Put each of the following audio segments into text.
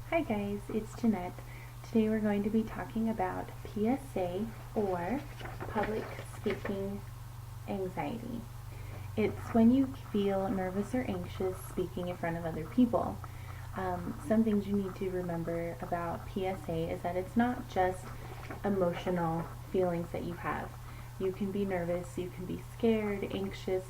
Hi guys, it's Jeanette. Today we're going to be talking about PSA, or public speaking anxiety. It's when you feel nervous or anxious speaking in front of other people. Some things you need to remember about PSA is that it's not just emotional feelings that you have. You can be nervous, you can be scared, anxious,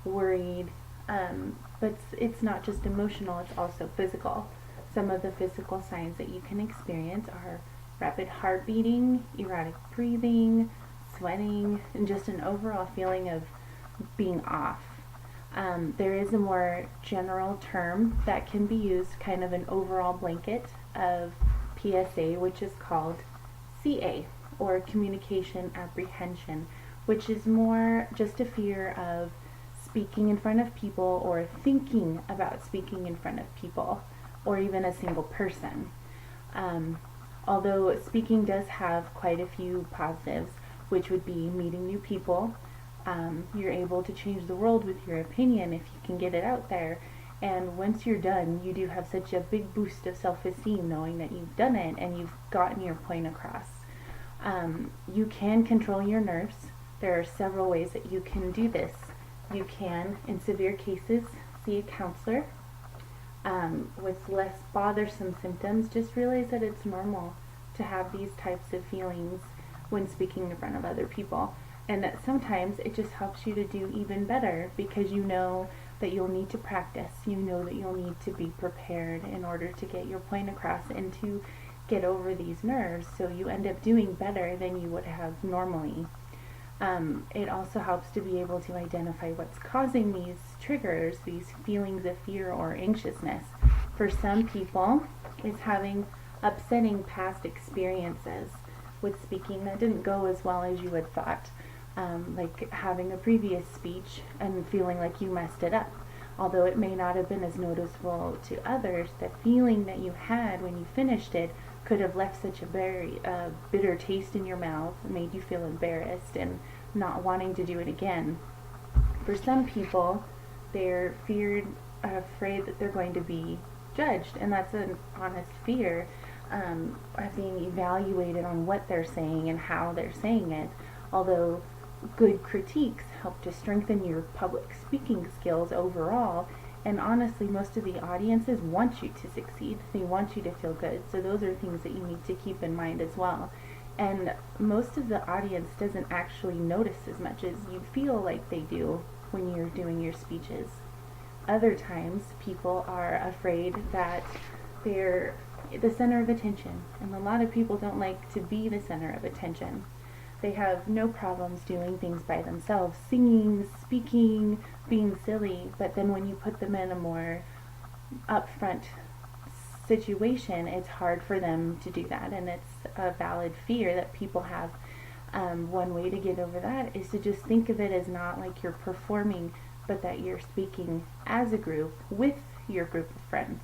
worried, but it's not just emotional, it's also physical. Some of the physical signs that you can experience are rapid heart beating, erratic breathing, sweating, and just an overall feeling of being off. There is a more general term that can be used, kind of an overall blanket of PSA, which is called CA, or communication apprehension, which is more just a fear of speaking in front of people or thinking about speaking in front of people or even a single person. Although speaking does have quite a few positives, which would be meeting new people. You're able to change the world with your opinion if you can get it out there. And once you're done, you do have such a big boost of self-esteem knowing that you've done it and you've gotten your point across. You can control your nerves. There are several ways that you can do this. You can, in severe cases, see a counselor. With less bothersome symptoms, just realize that it's normal to have these types of feelings when speaking in front of other people, and that sometimes it just helps you to do even better because you know that you'll need to practice, you know that you'll need to be prepared in order to get your point across and to get over these nerves, so you end up doing better than you would have normally. It also helps to be able to identify what's causing these triggers, these feelings of fear or anxiousness. For some people, it's having upsetting past experiences with speaking that didn't go as well as you had thought. Like having a previous speech and feeling like you messed it up. Although it may not have been as noticeable to others, the feeling that you had when you finished it could have left such a very bitter taste in your mouth, made you feel embarrassed and not wanting to do it again. For some people, they're afraid that they're going to be judged, and that's an honest fear, of being evaluated on what they're saying and how they're saying it. Although good critiques help to strengthen your public speaking skills overall, and honestly, most of the audiences want you to succeed. They want you to feel good. So those are things that you need to keep in mind as well. And most of the audience doesn't actually notice as much as you feel like they do when you're doing your speeches. Other times, people are afraid that they're the center of attention, and a lot of people don't like to be the center of attention. They have no problems doing things by themselves, singing, speaking, being silly, but then when you put them in a more upfront situation, it's hard for them to do that, and it's a valid fear that people have. One way to get over that is to just think of it as not like you're performing, but that you're speaking as a group with your group of friends.